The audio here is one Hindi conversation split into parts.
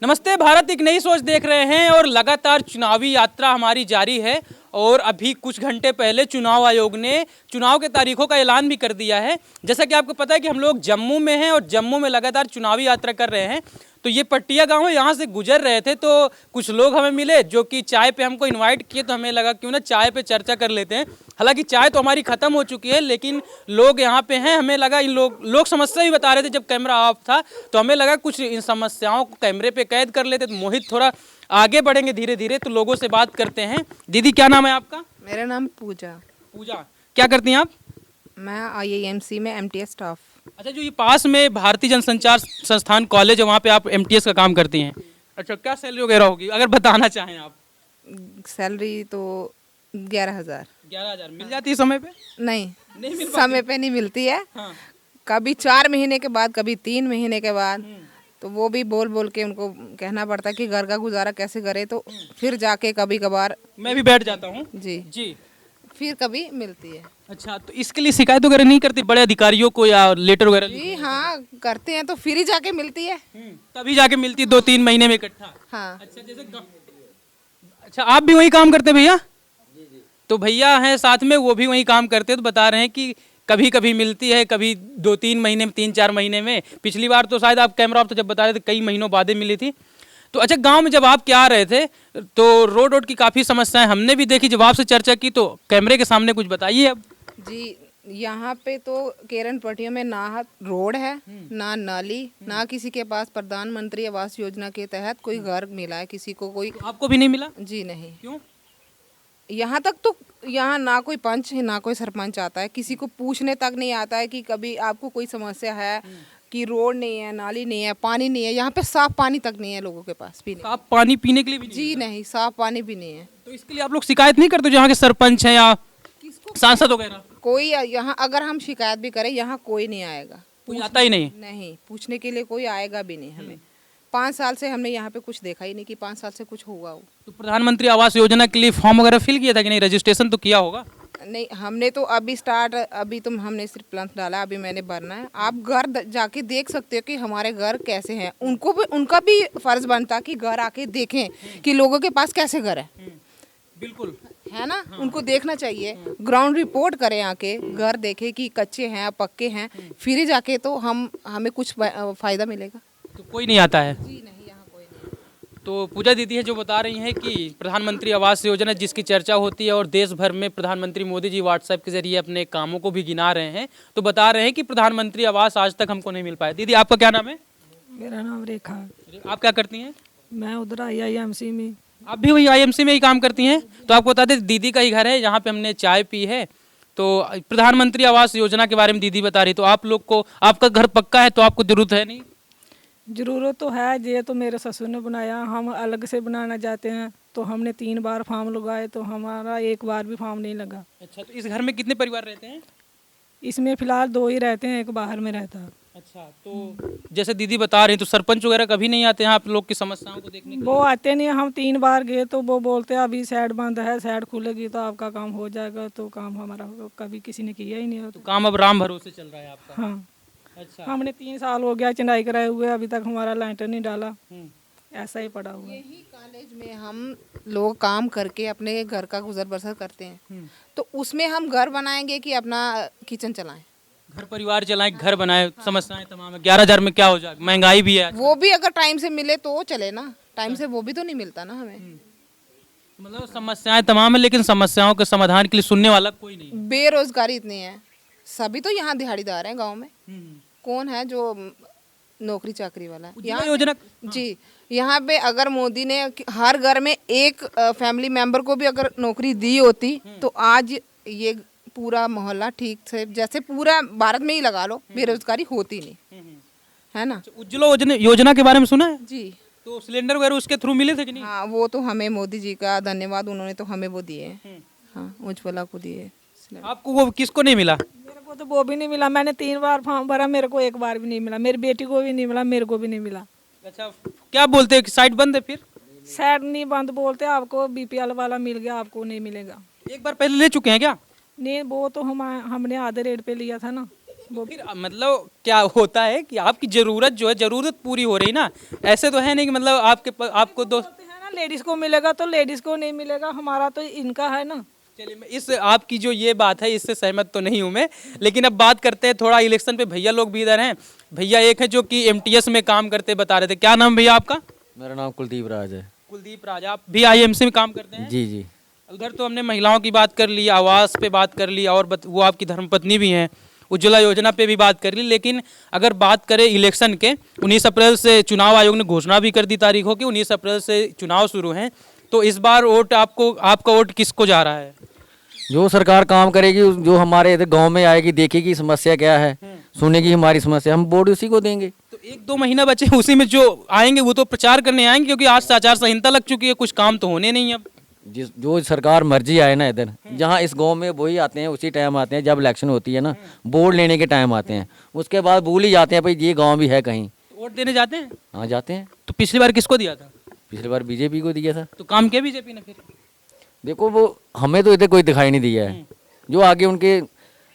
नमस्ते भारत, एक नई सोच देख रहे हैं और लगातार चुनावी यात्रा हमारी जारी है। और अभी कुछ घंटे पहले चुनाव आयोग ने चुनाव के तारीखों का ऐलान भी कर दिया है। जैसा कि आपको पता है कि हम लोग जम्मू में हैं और जम्मू में लगातार चुनावी यात्रा कर रहे हैं। तो ये पट्टिया गांव है, यहाँ से गुजर रहे थे तो कुछ लोग हमें मिले जो कि चाय पे हमको इनवाइट किए, तो हमें लगा क्यों ना चाय पे चर्चा कर लेते हैं। हालांकि चाय तो हमारी ख़त्म हो चुकी है, लेकिन लोग यहाँ पे हैं। हमें लगा इन लोग समस्या भी बता रहे थे जब कैमरा ऑफ था, तो हमें लगा कुछ इन समस्याओं को कैमरे पे कैद कर लेते। तो मोहित थोड़ा आगे बढ़ेंगे धीरे धीरे, तो लोगों से बात करते हैं। दीदी, क्या नाम है आपका? मेरा नाम पूजा। पूजा, क्या करती हैं आप? मैं IIMC में MTS स्टाफ। अच्छा, जो ये पास में भारतीय जनसंचार संस्थान कॉलेज है, वहाँ पे आप एमटीएस का काम करती हैं। अच्छा, क्या सैलरी वगैरह होगी अगर बताना चाहें आप? सैलरी तो 11,000। 11,000 मिल जाती है समय पे? नहीं, नहीं मिल समय पे नहीं मिलती है। हाँ। कभी 4 महीने के बाद, कभी 3 महीने के बाद। तो वो भी बोल बोल के उनको कहना पड़ता है कि घर का गुजारा कैसे करे, तो फिर जाके कभी कभार मैं भी बैठ जाता हूँ जी जी। फिर कभी मिलती है। अच्छा, तो इसके लिए शिकायत वगैरह नहीं करती बड़े अधिकारियों को या लेटर वगैरह? जी हाँ, करते हैं तो फिर ही जाके मिलती है। तभी जाके मिलती है 2-3 महीने में इकट्ठा? हाँ। अच्छा, अच्छा, आप भी वही काम करते भैया? तो भैया हैं साथ में, वो भी वही काम करते, तो बता रहे हैं कि कभी कभी मिलती है, कभी 2-3 महीने में, 3-4 महीने में। पिछली बार तो शायद आप कैमरा ऑफ तो जब बता रहे थे कई महीनों बाद ही मिली थी। तो अच्छा, गांव में जब आप क्या आ रहे थे तो रोड की काफ़ी समस्याएं हमने भी देखी। जब आपसे चर्चा की तो कैमरे के सामने कुछ बताइए अब। जी, यहाँ पे तो केरन पट्टियों में ना रोड है, ना नाली, ना किसी के पास प्रधानमंत्री आवास योजना के तहत कोई घर मिला है किसी को। कोई आपको भी नहीं मिला? जी नहीं। क्यों? यहाँ तक तो यहाँ ना कोई पंच है, ना कोई सरपंच आता है, किसी को पूछने तक नहीं आता है कि कभी आपको कोई समस्या है कि रोड नहीं है, नाली नहीं है, पानी नहीं है। यहाँ पे साफ पानी तक नहीं है लोगों के पास पीने। साफ पानी पीने के लिए भी नहीं? जी नहीं, साफ पानी भी नहीं है। तो इसके लिए आप लोग शिकायत नहीं करते, जो यहाँ के सरपंच हैं या सांसद वगैरह? कोई यहाँ अगर हम शिकायत भी करें, यहाँ कोई नहीं आएगा। कोई आता ही नहीं? नहीं, पूछने के लिए कोई आएगा भी नहीं हमें। 5 साल से हमने यहाँ पे कुछ देखा ही नहीं कि 5 साल से कुछ होगा हो। तो प्रधानमंत्री आवास योजना के लिए फॉर्म वगैरह फिल किया था कि नहीं? रजिस्ट्रेशन तो किया होगा? नहीं, हमने तो अभी तो हमने सिर्फ प्लंथ डाला, अभी मैंने भरना है। आप घर जाके देख सकते हो कि हमारे घर कैसे हैं। उनका भी फर्ज बनता है कि घर आके देखें कि लोगों के पास कैसे घर है। बिल्कुल है ना, उनको देखना चाहिए। ग्राउंड रिपोर्ट करें, आके घर देखें कि कच्चे हैं पक्के हैं, फिर ही जाके तो हमें कुछ फायदा मिलेगा। तो कोई नहीं आता है? जी नहीं, यहाँ कोई नहीं। तो पूजा दीदी है जो बता रही हैं कि प्रधानमंत्री आवास योजना जिसकी चर्चा होती है और देश भर में प्रधानमंत्री मोदी जी व्हाट्सएप के जरिए अपने कामों को भी गिना रहे हैं, तो बता रहे हैं कि प्रधानमंत्री आवास आज तक हमको नहीं मिल पाया। दीदी, आपका क्या नाम है? मेरा नाम रेखा है। आप क्या करती हैं? मैं उधर IIMC में। आप भी वही IMC में ही काम करती हैं? तो आपको बता दें, दीदी का ही घर है, यहाँ पे हमने चाय पी है। तो प्रधानमंत्री आवास योजना के बारे में दीदी बता रही, तो आप लोग को, आपका घर पक्का है तो आपको जरूरत है नहीं? ज़रूरत तो है, ये तो मेरे ससुर ने बनाया, हम अलग से बनाना चाहते हैं। तो हमने 3 बार फॉर्म लगाए तो हमारा एक बार भी फॉर्म नहीं लगा। अच्छा, तो इस घर में कितने परिवार रहते हैं? इसमें फ़िलहाल 2 ही रहते हैं, एक बाहर में रहता है। अच्छा, तो जैसे दीदी बता रही हैं, तो सरपंच वगैरह कभी नहीं आते हैं आप लोग की समस्याओं को देखने के लिए? वो आते नहीं, हम 3 बार गए तो वो बोलते हैं अभी साइड बंद है, साइड खुलेगी तो आपका काम हो जाएगा। तो काम हमारा होगा, कभी किसी ने किया ही नहीं। तो काम अब राम भरोसे चल रहा है आपका? हाँ, अच्छा। हमने 3 साल हो गया चिनाई कराए हुए, अभी तक हमारा लाइटर नहीं डाला, ऐसा ही पड़ा हुआ है। यही कॉलेज में हम लोग काम करके अपने घर का गुजर बसर करते हैं, तो उसमें हम घर बनाएंगे कि अपना किचन चलाएं? घर परिवार चलाएं, घर बनाए, समस्याएं तमाम है। 11,000 में क्या हो जाएगा? महंगाई भी है। वो भी अगर टाइम से मिले तो चले ना, टाइम से वो भी तो नहीं मिलता ना हमें। मतलब समस्याएं तमाम है, लेकिन समस्याओं के समाधान के लिए सुनने वाला कोई नहीं है। बेरोजगारी इतनी है, सभी तो यहाँ दिहाड़ीदार हैं गांव में। कौन है जो नौकरी चाकरी वाला है उज्ज्वला योजना? जी, यहाँ पे अगर मोदी ने हर घर में एक फैमिली मेंबर को भी अगर नौकरी दी होती, तो आज ये पूरा मोहल्ला ठीक से, जैसे पूरा भारत में ही लगा लो, बेरोजगारी होती नहीं। है ना? उज्ज्वला योजना के बारे में सुना है? जी। तो सिलेंडर वगैरह उसके थ्रू मिले थे कि नहीं? हाँ, वो तो हमें मोदी जी का धन्यवाद, उन्होंने तो हमें वो दिए हैं। हाँ, उज्ज्वला को दिए। आपको वो किसको नहीं मिला? मेरे को तो वो भी नहीं मिला, मैंने 3 बार फॉर्म भरा, मेरे को एक बार भी नहीं मिला, मेरी बेटी को भी नहीं मिला, मेरे को भी नहीं मिला। अच्छा, क्या बोलते हैं कि साइट बंद है फिर? साइड नहीं बंद बोलते, आपको BPL वाला मिल गया, आपको नहीं मिलेगा। एक बार पहले ले चुके हैं क्या? नहीं, वो तो हमने आधे रेट पे लिया था ना। फिर मतलब क्या होता है कि आपकी जरूरत जो है जरूरत पूरी हो रही ना, ऐसे तो है नहीं कि मतलब आपको दो है ना, लेडीज को मिलेगा तो लेडीज को नहीं मिलेगा, हमारा तो इनका है ना। चलिए मैं इस आपकी जो ये बात है इससे सहमत तो नहीं हूं मैं, लेकिन अब बात करते हैं थोड़ा इलेक्शन पे। भैया लोग भी इधर हैं। भैया एक है जो कि एमटीएस में काम करते बता रहे थे, क्या नाम भैया आपका? मेरा नाम कुलदीप राज है। कुलदीप राज, आप भी आईएमसी में काम करते हैं? जी जी। उधर तो हमने महिलाओं की बात कर ली, आवास पे बात कर ली, और वो आपकी धर्मपत्नी भी हैं, उज्ज्वला योजना पे भी बात कर ली। लेकिन अगर बात करें इलेक्शन के, 19 अप्रैल से चुनाव आयोग ने घोषणा भी कर दी तारीखों की, 19 अप्रैल से चुनाव शुरू हैं, तो इस बार वोट आपका वोट किसको जा रहा है? जो सरकार काम करेगी, जो हमारे इधर गांव में आएगी, देखेगी समस्या क्या है, सुनेगी हमारी समस्या, हम वोट उसी को देंगे। तो 1-2 महीना बचे, उसी में जो आएंगे वो तो प्रचार करने आएंगे, क्योंकि आज से आचार संहिता लग चुकी है, कुछ काम तो होने नहीं अब। जो सरकार मर्जी आए ना इधर, जहाँ इस गांव में वही आते हैं, उसी टाइम आते हैं जब इलेक्शन होती है ना, वोट लेने के टाइम आते हैं। उसके बाद भूल ही जाते हैं भाई ये गाँव भी है कहीं। वोट देने जाते हैं? हाँ जाते हैं। तो पिछली बार किसको दिया था? पिछली बार बीजेपी को दिया था। तो काम किया बीजेपी ने? फिर देखो वो हमें तो इधर कोई दिखाई नहीं दिया है। जो आगे उनके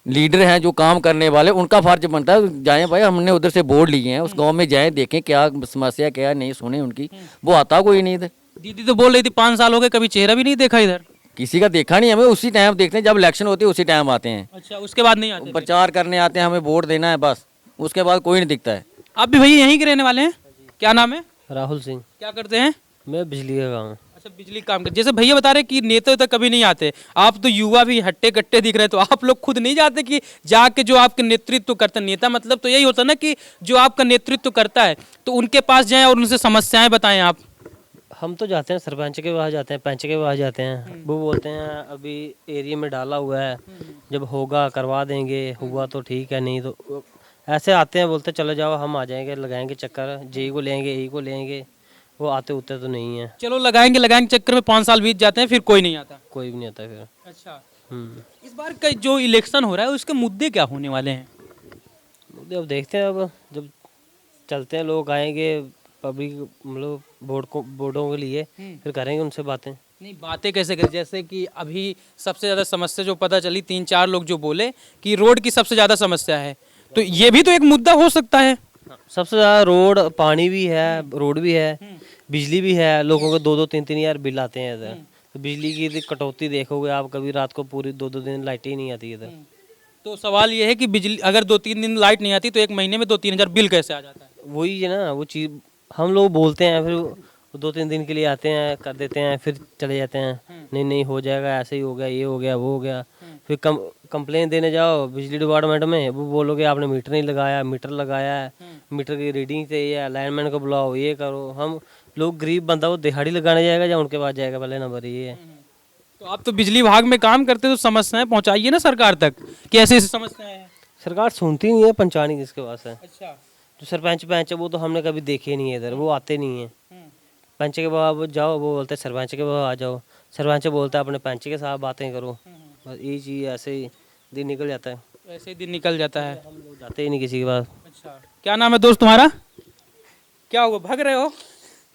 लीडर हैं, जो काम करने वाले, उनका फर्ज बनता है जाएं भाई, हमने उधर से बोर्ड लिए हैं, उस गांव में जाएं, देखें क्या समस्या क्या नहीं, सुने उनकी। वो आता कोई नहीं इधर। दीदी तो बोल रही थी 5 साल हो गए कभी चेहरा भी नहीं देखा इधर। किसी का देखा नहीं, हमें उसी टाइम देखते हैं जब इलेक्शन होती है, उसी टाइम आते हैं। अच्छा, उसके बाद नहीं आते? प्रचार करने आते हैं, हमें वोट देना है बस, उसके बाद कोई नहीं दिखता है। आप भी भैया यहीं के रहने वाले हैं? क्या नाम है? राहुल सिंह। क्या करते हैं? मैं बिजली का काम। अच्छा, बिजली काम कर। जैसे भैया बता रहे कि नेता तो कभी नहीं आते, आप तो युवा भी हट्टे कट्टे दिख रहे हैं, तो आप लोग खुद नहीं जाते कि जाके जो आपके नेतृत्व करता है, नेता मतलब तो यही होता है ना कि जो आपका नेतृत्व करता है, तो उनके पास जाएं और उनसे समस्याएं बताएं आप? हम तो जाते हैं, सरपंच के पास जाते हैं, पंच के पास जाते हैं। वो बोलते हैं अभी एरिया में डाला हुआ है, जब होगा करवा देंगे, हुआ तो ठीक है, नहीं तो ऐसे आते हैं, बोलते चलो जाओ, हम आ जाएंगे, लगाएंगे चक्कर, जेई को लेंगे, ए को लेंगे। वो आते उतरे तो नहीं है। चलो लगाएंगे चक्कर में 5 साल बीत जाते हैं, फिर कोई नहीं आता? कोई भी नहीं आता फिर। अच्छा, इस बार का जो इलेक्शन हो रहा है उसके मुद्दे क्या होने वाले हैं? मुद्दे अब देखते हैं, अब जब चलते हैं, लोग आएंगे पब्लिक, मतलब बोर्डों के लिए, फिर करेंगे उनसे बातें। नहीं, बातें कैसे करें? जैसे कि अभी सबसे ज़्यादा समस्या जो पता चली, 3-4 लोग जो बोले कि रोड की सबसे ज़्यादा समस्या है, तो ये भी तो एक मुद्दा हो सकता है। सबसे ज़्यादा रोड, पानी भी है, रोड भी है, बिजली भी है। लोगों को 2-2, 3-3 हज़ार बिल आते हैं इधर। तो बिजली की कटौती देखोगे आप, कभी रात को पूरी 2-2 दिन लाइट ही नहीं आती इधर। तो सवाल ये है कि बिजली अगर 2-3 दिन लाइट नहीं आती तो एक महीने में 2-3 हज़ार बिल कैसे आ जाता है? वही है ना, वो चीज़ हम लोग बोलते हैं, फिर 2-3 दिन के लिए आते हैं, कर देते हैं, फिर चले जाते हैं। नहीं नहीं हो जाएगा, ऐसे ही हो गया, ये हो गया, वो हो गया। फिर कंप्लेन देने जाओ बिजली डिपार्टमेंट में, वो बोलोगे आपने मीटर नहीं लगाया, मीटर लगाया है, मीटर की रीडिंग चाहिए है, लाइनमैन को बुलाओ, ये करो। हम लोग गरीब बंदा वो दिहाड़ी लगाने जाएगा या उनके पास जाएगा? पहले नंबर ये है। तो आप तो बिजली विभाग में काम करते तो समस्याएं पहुंचाइए ना सरकार तक कि ऐसी ऐसी समस्याएं हैं। सरकार सुनती नहीं है, पंचायत किसके पास है? अच्छा, जो सरपंच पंच है वो तो हमने कभी देखे नहीं है इधर, वो आते नहीं है। पंच के पास जाओ, वो बोलते हैं सरपंच के पास आ जाओ, सरपंच बोलता है अपने पंच के साथ बातें करो। बस ये चीज़ ऐसे ही दिन निकल जाता है। ऐसे ही दिन निकल जाता है। हम लोग जाते ही नहीं किसी के पास। अच्छा, क्या नाम है दोस्त तुम्हारा? क्या हुआ, भाग रहे हो?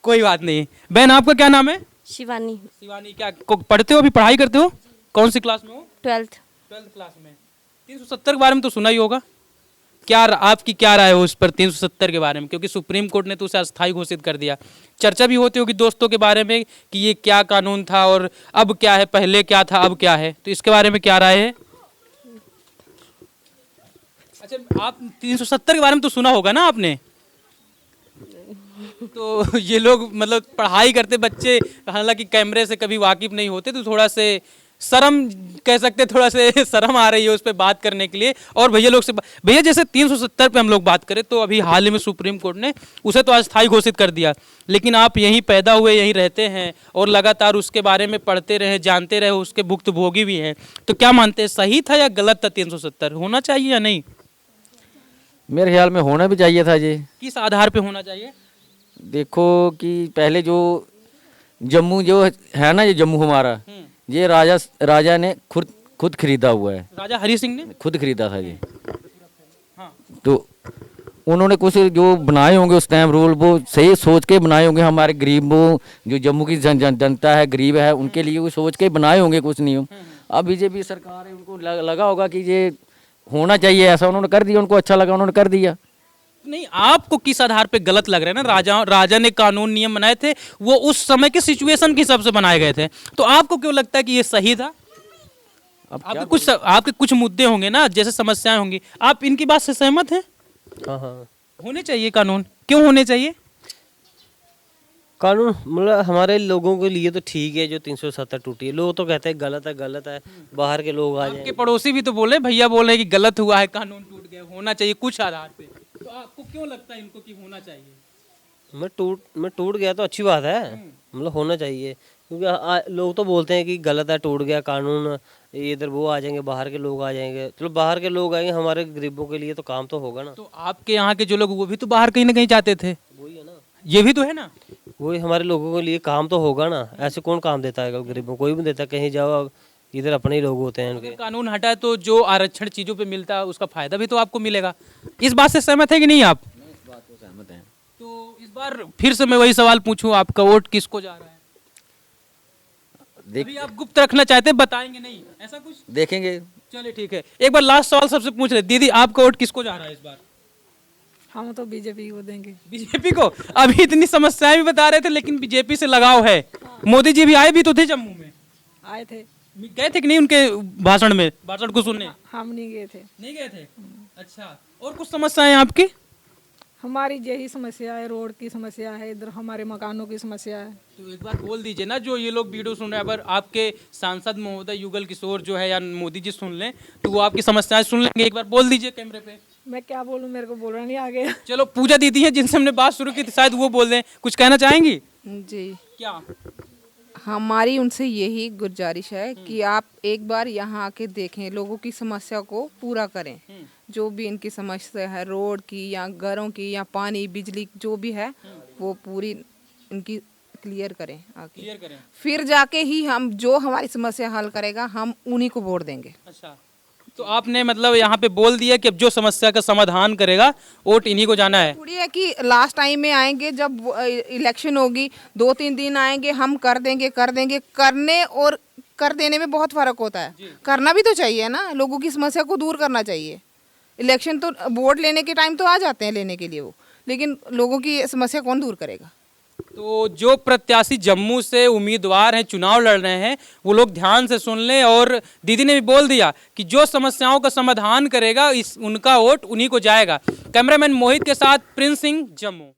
कोई बात नहीं। बहन आपका क्या नाम है? शिवानी। शिवानी, क्या पढ़ते हो, अभी पढ़ाई करते हो? कौन सी क्लास में हो? 12th। 12th क्लास में। 370 के बारे में तो सुना ही होगा, क्या आपकी क्या राय हो उस पर 370 के बारे में? क्योंकि सुप्रीम कोर्ट ने तो उसे अस्थायी घोषित कर दिया। चर्चा भी होती होगी दोस्तों के बारे में कि ये क्या कानून था और अब क्या है, पहले क्या था अब क्या है, तो इसके बारे में क्या राय है? अच्छा, आप 370 के बारे में तो सुना होगा ना आपने? तो ये लोग मतलब पढ़ाई करते बच्चे हालांकि कैमरे से कभी वाकिफ नहीं होते, तो थोड़ा से शर्म कह सकते, थोड़ा से शर्म आ रही है उस पर बात करने के लिए। और भैया लोग से भैया जैसे 370 पे हम लोग बात करें तो अभी हाल ही में सुप्रीम कोर्ट ने उसे तो अस्थायी घोषित कर दिया, लेकिन आप यहीं पैदा हुए, यहीं रहते हैं और लगातार उसके बारे में पढ़ते रहे, जानते रहे, उसके भुक्तभोगी भी हैं, तो क्या मानते हैं, सही था या गलत था? 370 होना चाहिए या नहीं? मेरे ख्याल में होना भी चाहिए था जी। किस आधार पे होना चाहिए? देखो कि पहले जो जम्मू जो है ना, ये जम्मू हमारा, ये राजा ने खुद खरीदा हुआ है। राजा हरि सिंह ने खुद खरीदा था ये। हाँ। तो उन्होंने कुछ जो बनाए होंगे उस टाइम रूल, वो सही सोच के बनाए होंगे। हमारे गरीबों, जो जम्मू की जनता है, गरीब है, उनके लिए वो सोच के बनाए होंगे कुछ नियम। अब बीजेपी सरकार है, उनको लगा होगा कि ये होना चाहिए ऐसा, उन्होंने कर दिया, उनको अच्छा लगा उन्होंने कर दिया। नहीं, आपको किस आधार पे गलत लग रहा है? ना राजा ने कानून नियम बनाए थे, वो उस समय के सिचुएशन के हिसाब से बनाए गए थे, तो आपको क्यों लगता है कि ये सही था? अब आपके कुछ मुद्दे होंगे ना, जैसे समस्याएं होंगी, आप इनकी बात से सहमत हैं? हाँ हाँ। होने चाहिए कानून, क्यों होने चाहिए? कानून मतलब हमारे लोगों के लिए तो ठीक है, जो 370 टूटी है। लोग तो कहते हैं गलत है, बाहर के लोग आ जाए। आपके पड़ोसी भी तो बोले, भैया बोल रहे हैं कि गलत हुआ है, कानून टूट गया, होना चाहिए कुछ आधार पे, तो आपको क्यों लगता है इनको कि होना चाहिए? मैं टूट गया तो अच्छी बात है, मतलब होना चाहिए, क्योंकि लोग तो बोलते हैं कि गलत है, टूट गया कानून, ये इधर वो आ जाएंगे, बाहर के लोग आ जाएंगे। चलो बाहर के लोग आएंगे, हमारे गरीबों के लिए तो काम तो होगा ना। तो आपके यहाँ के जो लोग, वो भी तो बाहर कहीं ना कहीं जाते थे, वही है ना, ये भी तो है ना। वही हमारे लोगों के लिए काम तो होगा ना। ऐसे कौन काम देता है गरीबों? कोई भी देता है, कहीं जाओ अब इधर अपने ही लोग होते हैं उनके। कानून हटा तो जो आरक्षण चीजों पे मिलता है उसका फायदा भी तो आपको मिलेगा। इस बात से सहमत है कि नहीं आप? इस बात से सहमत हैं। तो इस बार फिर से मैं वही सवाल पूछूं, आपका वोट किसको जा रहा है? अभी आप गुप्त रखना चाहते हैं, बताएंगे नहीं, ऐसा कुछ? देखेंगे। चलिए ठीक है, एक बार लास्ट सवाल सबसे पूछ रहे, दीदी आपका वोट किसको जा रहा है इस बार? हम तो बीजेपी को देंगे। बीजेपी को? अभी इतनी समस्याएं भी बता रहे थे, लेकिन बीजेपी से लगाव है। मोदी जी भी आए भी तो थे जम्मू में, आए थे, गए थे कि नहीं उनके भाषण को सुनने? हम नहीं गए थे। नहीं गए थे? अच्छा, और कुछ समस्याएं आपकी? हमारी यही समस्या है, रोड की समस्या है, इधर हमारे मकानों की समस्या है। तो एक बार बोल दीजिए ना, जो ये लोग वीडियो सुन रहे हैं, अगर आपके सांसद महोदय युगल किशोर जो है या मोदी जी सुन लें तो वो आपकी समस्याएं सुन लेंगे, एक बार बोल दीजिए कैमरे पे। मैं क्या बोलूँ, मेरे को बोलना नहीं आ गया। चलो, पूजा दीदी है जिनसे हमने बात शुरू की थी, शायद वो बोल दें, कुछ कहना चाहेंगी? जी, क्या? हमारी उनसे यही गुजारिश है कि आप एक बार यहाँ आके देखें, लोगों की समस्या को पूरा करें। जो भी इनकी समस्या है, रोड की या घरों की या पानी बिजली जो भी है, वो पूरी इनकी क्लियर करें आके। क्लियर करें। फिर जाके ही हम जो हमारी समस्या हल करेगा, हम उन्हीं को वोट देंगे। अच्छा, तो आपने मतलब यहाँ पे बोल दिया कि अब जो समस्या का समाधान करेगा वोट इन्हीं को जाना है। थोड़ी है कि लास्ट टाइम में आएंगे, जब इलेक्शन होगी 2-3 दिन आएंगे, हम कर देंगे। करने और कर देने में बहुत फर्क होता है। करना भी तो चाहिए ना, लोगों की समस्या को दूर करना चाहिए। इलेक्शन तो वोट लेने के टाइम तो आ जाते हैं लेने के लिए वो, लेकिन लोगों की समस्या कौन दूर करेगा? तो जो प्रत्याशी जम्मू से उम्मीदवार हैं, चुनाव लड़ रहे हैं, वो लोग ध्यान से सुन लें। और दीदी ने भी बोल दिया कि जो समस्याओं का समाधान करेगा उनका वोट उन्हीं को जाएगा। कैमरामैन मोहित के साथ प्रिंस सिंह, जम्मू।